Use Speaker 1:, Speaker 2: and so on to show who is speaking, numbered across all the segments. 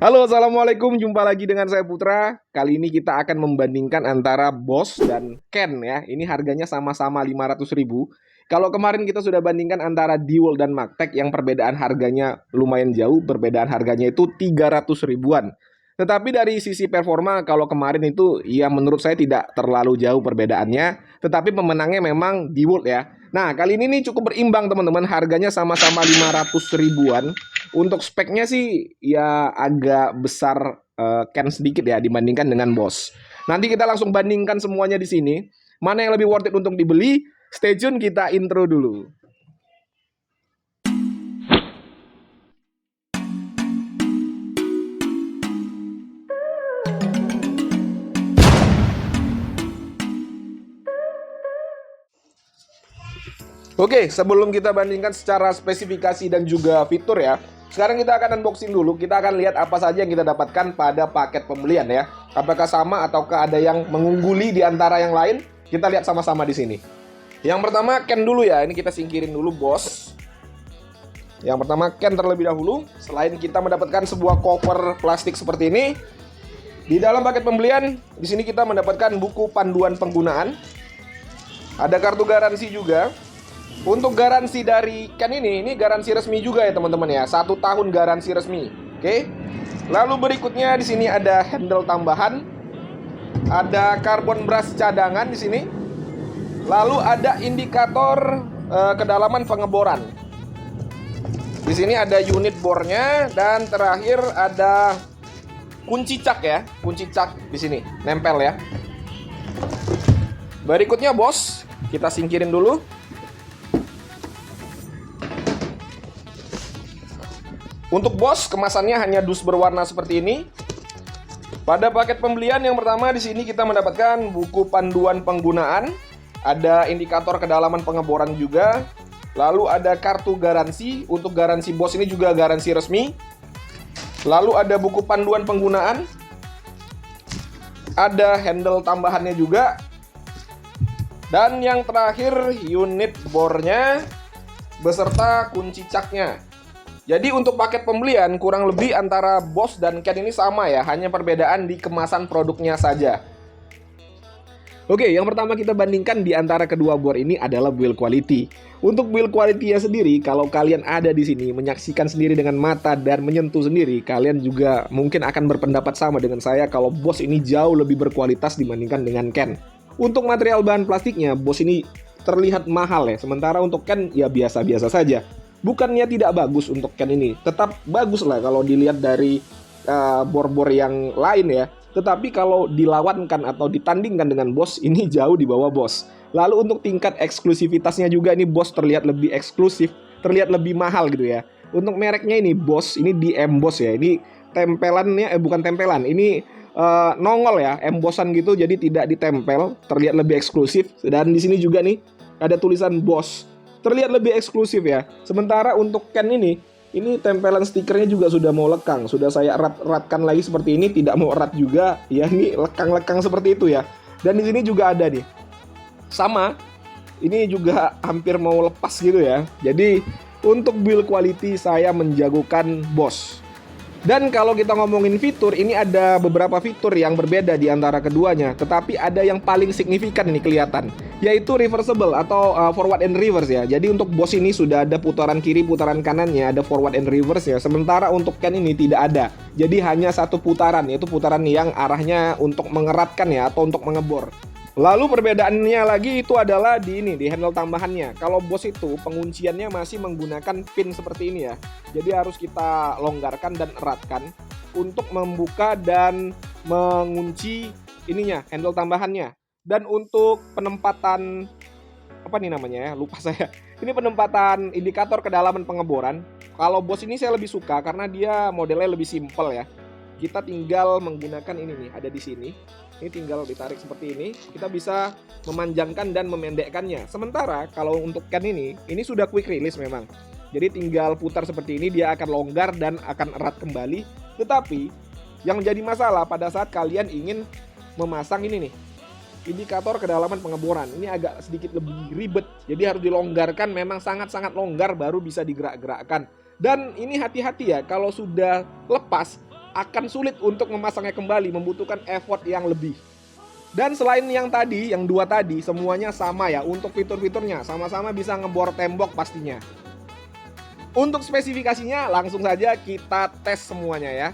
Speaker 1: Halo, assalamualaikum. Jumpa lagi dengan saya Putra. Kali ini kita akan membandingkan antara Boss dan Ken ya. Ini harganya sama-sama 500.000. Kalau kemarin kita sudah bandingkan antara Dewalt dan Magtek yang perbedaan harganya lumayan jauh, perbedaan harganya itu 300 ribuan. Tetapi dari sisi performa kalau kemarin itu ya menurut saya tidak terlalu jauh perbedaannya, tetapi pemenangnya memang Dewalt ya. Nah, kali ini nih cukup berimbang teman-teman, harganya sama-sama 500 ribuan. Untuk speknya sih ya agak besar Ken sedikit ya dibandingkan dengan Boss. Nanti kita langsung bandingkan semuanya di sini. Mana yang lebih worth it untuk dibeli? Stay tune, kita intro dulu. Oke, sebelum kita bandingkan secara spesifikasi dan juga fitur ya, sekarang kita akan unboxing dulu. Kita akan lihat apa saja yang kita dapatkan pada paket pembelian ya. Apakah sama ataukah ada yang mengungguli di antara yang lain? Kita lihat sama-sama di sini. Yang pertama Ken dulu ya. Ini kita singkirin dulu Boss. Yang pertama Ken terlebih dahulu. Selain kita mendapatkan sebuah cover plastik seperti ini, di dalam paket pembelian di sini kita mendapatkan buku panduan penggunaan. Ada kartu garansi juga. Untuk garansi dari Ken ini garansi resmi juga ya teman-teman ya. 1 tahun garansi resmi. Oke. Lalu berikutnya di sini ada handle tambahan. Ada carbon brush cadangan di sini. Lalu ada indikator kedalaman pengeboran. Di sini ada unit bornya dan terakhir ada kunci cak ya. Kunci cak di sini nempel ya. Berikutnya Boss, kita singkirin dulu. Untuk Boss, kemasannya hanya dus berwarna seperti ini. Pada paket pembelian yang pertama di sini kita mendapatkan buku panduan penggunaan, ada indikator kedalaman pengeboran juga, lalu ada kartu garansi. Untuk garansi Boss ini juga garansi resmi. Lalu ada buku panduan penggunaan, ada handle tambahannya juga, dan yang terakhir unit bornya beserta kunci caknya. Jadi untuk paket pembelian kurang lebih antara Boss dan Ken ini sama ya, hanya perbedaan di kemasan produknya saja. Oke, yang pertama kita bandingkan di antara kedua bor ini adalah build quality. Untuk build quality-nya sendiri, kalau kalian ada di sini menyaksikan sendiri dengan mata dan menyentuh sendiri, kalian juga mungkin akan berpendapat sama dengan saya kalau Boss ini jauh lebih berkualitas dibandingkan dengan Ken. Untuk material bahan plastiknya, Boss ini terlihat mahal ya, sementara untuk Ken ya biasa-biasa saja. Bukannya tidak bagus untuk Ken ini, tetap bagus lah kalau dilihat dari bor-bor yang lain ya. Tetapi kalau dilawankan atau ditandingkan dengan Boss, ini jauh di bawah Boss. Lalu untuk tingkat eksklusivitasnya juga ini Boss terlihat lebih eksklusif, terlihat lebih mahal gitu ya. Untuk mereknya ini Boss, ini di emboss ya. Ini tempelannya bukan tempelan, ini nongol ya, embossan gitu, jadi tidak ditempel, terlihat lebih eksklusif. Dan di sini juga nih ada tulisan Boss, terlihat lebih eksklusif ya. Sementara untuk Ken ini tempelan stikernya juga sudah mau lekang. Sudah saya erat-eratkan lagi seperti ini, tidak mau erat juga. Ya ini lekang-lekang seperti itu ya. Dan di sini juga ada nih. Sama, ini juga hampir mau lepas gitu ya. Jadi untuk build quality saya menjagokan Boss. Dan kalau kita ngomongin fitur, ini ada beberapa fitur yang berbeda di antara keduanya. Tetapi ada yang paling signifikan ini kelihatan, yaitu reversible atau forward and reverse ya. Jadi untuk Boss ini sudah ada putaran kiri, putaran kanannya, ada forward and reverse ya. Sementara untuk Ken ini tidak ada. Jadi hanya satu putaran, yaitu putaran yang arahnya untuk mengeratkan ya, atau untuk mengebor. Lalu perbedaannya lagi itu adalah di handle tambahannya. Kalau Boss itu pengunciannya masih menggunakan pin seperti ini ya. Jadi harus kita longgarkan dan eratkan untuk membuka dan mengunci ininya, handle tambahannya. Dan untuk penempatan apa nih namanya ya, lupa saya. Ini penempatan indikator kedalaman pengeboran. Kalau Boss ini saya lebih suka karena dia modelnya lebih simpel ya. Kita tinggal menggunakan ini nih, ada di sini. Ini tinggal ditarik seperti ini, kita bisa memanjangkan dan memendekkannya. Sementara kalau untuk Ken ini sudah quick release memang. Jadi tinggal putar seperti ini, dia akan longgar dan akan erat kembali. Tetapi yang menjadi masalah pada saat kalian ingin memasang ini nih, indikator kedalaman pengeboran. Ini agak sedikit lebih ribet. Jadi harus dilonggarkan, memang sangat-sangat longgar baru bisa digerak-gerakkan. Dan ini hati-hati ya, kalau sudah lepas, akan sulit untuk memasangnya kembali, membutuhkan effort yang lebih. Dan selain yang tadi, yang dua tadi, semuanya sama ya. Untuk fitur-fiturnya sama-sama bisa ngebor tembok pastinya. Untuk spesifikasinya langsung saja kita tes semuanya ya.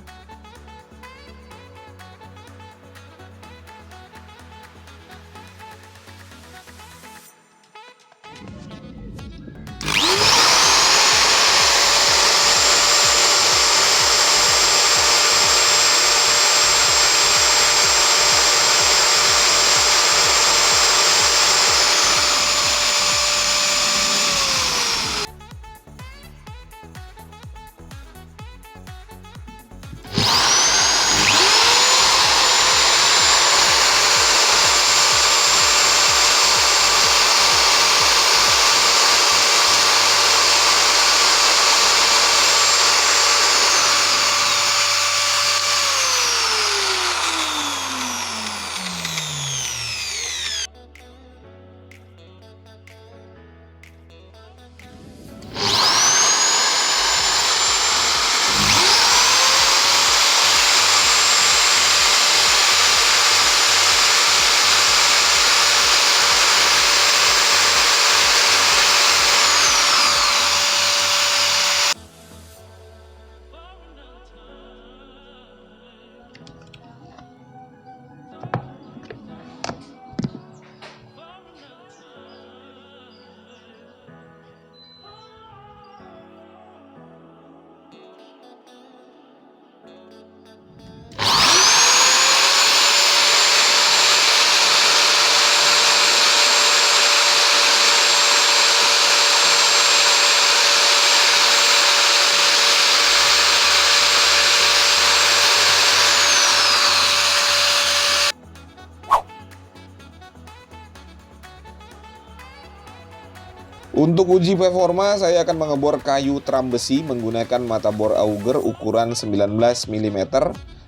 Speaker 2: Untuk uji performa, saya akan mengebor kayu tram besi menggunakan mata bor auger ukuran 19 mm.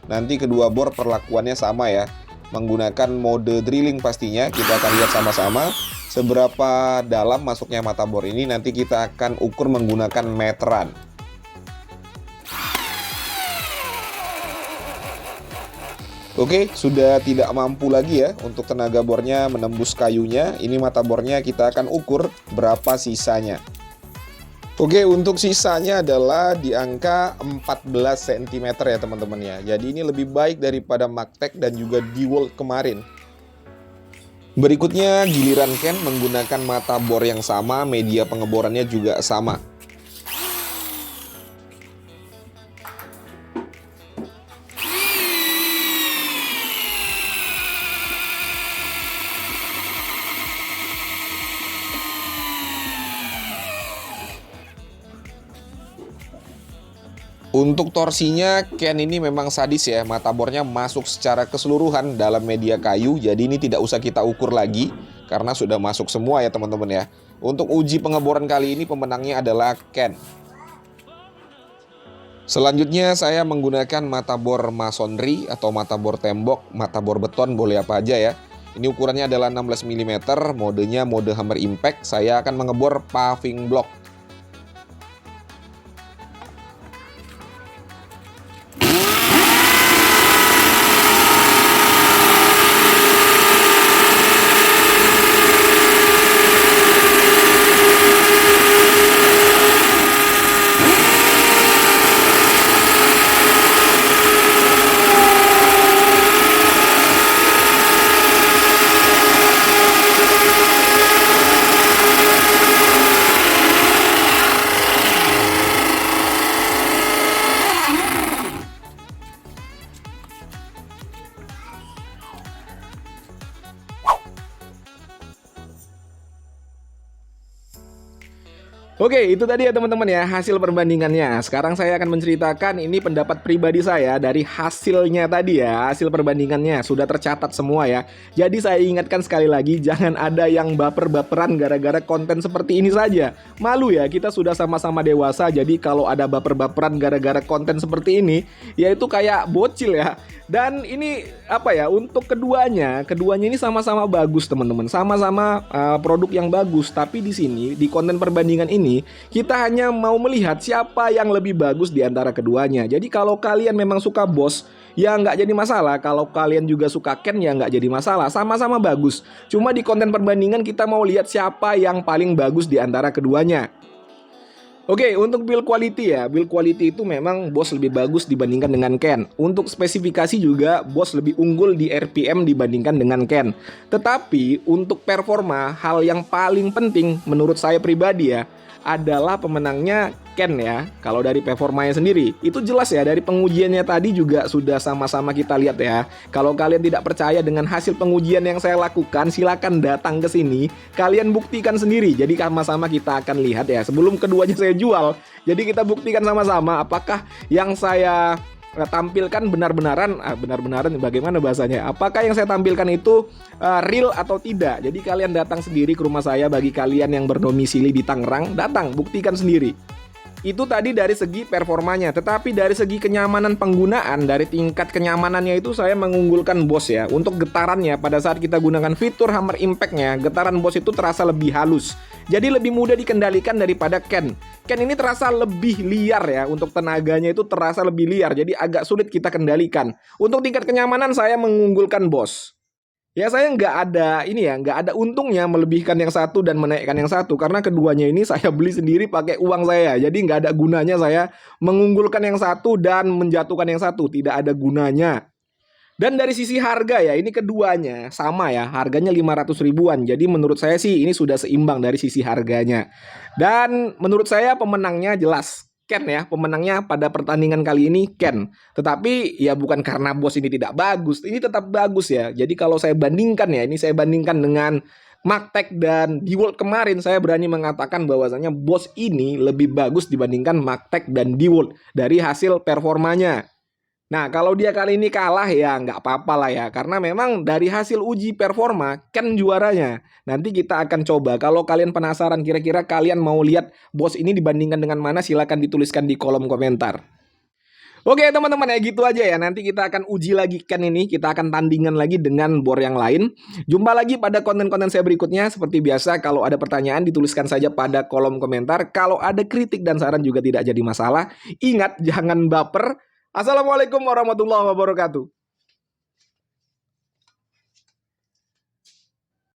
Speaker 2: Nanti kedua bor perlakuannya sama ya. Menggunakan mode drilling pastinya, kita akan lihat sama-sama seberapa dalam masuknya mata bor ini. Nanti kita akan ukur menggunakan meteran. Oke, sudah tidak mampu lagi ya untuk tenaga bornya menembus kayunya. Ini mata bornya kita akan ukur berapa sisanya. Oke, untuk sisanya adalah di angka 14 cm ya teman-teman ya. Jadi ini lebih baik daripada Magtek dan juga DeWalt kemarin. Berikutnya giliran Ken menggunakan mata bor yang sama, media pengeborannya juga sama. Untuk torsinya, Ken ini memang sadis ya, mata bornya masuk secara keseluruhan dalam media kayu, jadi ini tidak usah kita ukur lagi, karena sudah masuk semua ya teman-teman ya. Untuk uji pengeboran kali ini pemenangnya adalah Ken. Selanjutnya saya menggunakan mata bor masonry atau mata bor tembok, mata bor beton boleh apa aja ya. Ini ukurannya adalah 16 mm, modenya mode hammer impact, saya akan mengebor paving block.
Speaker 1: Oke, itu tadi ya teman-teman ya hasil perbandingannya. Sekarang saya akan menceritakan ini pendapat pribadi saya dari hasilnya tadi ya. Hasil perbandingannya sudah tercatat semua ya. Jadi saya ingatkan sekali lagi, jangan ada yang baper-baperan gara-gara konten seperti ini saja. Malu ya, kita sudah sama-sama dewasa. Jadi kalau ada baper-baperan gara-gara konten seperti ini, ya itu kayak bocil ya. Dan ini apa ya, untuk keduanya ini sama-sama bagus teman-teman. Sama-sama produk yang bagus. Tapi di sini di konten perbandingan ini ini, kita hanya mau melihat siapa yang lebih bagus di antara keduanya. Jadi kalau kalian memang suka Boss, ya nggak jadi masalah. Kalau kalian juga suka Ken, ya nggak jadi masalah. Sama-sama bagus. Cuma di konten perbandingan kita mau lihat siapa yang paling bagus di antara keduanya. Oke, untuk build quality ya, build quality itu memang Boss lebih bagus dibandingkan dengan Ken. Untuk spesifikasi juga Boss lebih unggul di RPM dibandingkan dengan Ken. Tetapi untuk performa, hal yang paling penting menurut saya pribadi ya, adalah pemenangnya Ken ya. Kalau dari performanya sendiri, itu jelas ya, dari pengujiannya tadi juga sudah sama-sama kita lihat ya. Kalau kalian tidak percaya dengan hasil pengujian yang saya lakukan, silakan datang ke sini, kalian buktikan sendiri. Jadi sama-sama kita akan lihat ya, sebelum keduanya saya jual. Jadi kita buktikan sama-sama apakah yang saya tampilkan benar-benaran bagaimana bahasanya, apakah yang saya tampilkan itu real atau tidak. Jadi kalian datang sendiri ke rumah saya. Bagi kalian yang berdomisili di Tangerang, datang buktikan sendiri. Itu tadi dari segi performanya. Tetapi dari segi kenyamanan penggunaan, dari tingkat kenyamanannya itu saya mengunggulkan Boss ya. Untuk getarannya, pada saat kita gunakan fitur Hammer Impact-nya, getaran Boss itu terasa lebih halus. Jadi lebih mudah dikendalikan daripada Ken. Ken ini terasa lebih liar ya. Untuk tenaganya itu terasa lebih liar. Jadi agak sulit kita kendalikan. Untuk tingkat kenyamanan saya mengunggulkan Boss. Ya saya nggak ada untungnya melebihkan yang satu dan menaikkan yang satu, karena keduanya ini saya beli sendiri pakai uang saya. Jadi nggak ada gunanya saya mengunggulkan yang satu dan menjatuhkan yang satu, tidak ada gunanya. Dan dari sisi harga ya, ini keduanya sama ya, harganya 500 ribuan. Jadi menurut saya sih ini sudah seimbang dari sisi harganya. Dan menurut saya pemenangnya jelas Ken ya, pemenangnya pada pertandingan kali ini Ken. Tetapi ya bukan karena Boss ini tidak bagus, ini tetap bagus ya. Jadi kalau saya bandingkan ya, ini saya bandingkan dengan Magtek dan DeWalt kemarin, saya berani mengatakan bahwasanya Boss ini lebih bagus dibandingkan Magtek dan DeWalt dari hasil performanya. Nah, kalau dia kali ini kalah ya nggak apa-apa lah ya. Karena memang dari hasil uji performa, Ken juaranya. Nanti kita akan coba. Kalau kalian penasaran kira-kira kalian mau lihat Boss ini dibandingkan dengan mana, silakan dituliskan di kolom komentar. Oke teman-teman, ya gitu aja ya. Nanti kita akan uji lagi Ken ini. Kita akan tandingan lagi dengan bor yang lain. Jumpa lagi pada konten-konten saya berikutnya. Seperti biasa, kalau ada pertanyaan dituliskan saja pada kolom komentar. Kalau ada kritik dan saran juga tidak jadi masalah. Ingat, jangan baper. Assalamualaikum warahmatullahi wabarakatuh.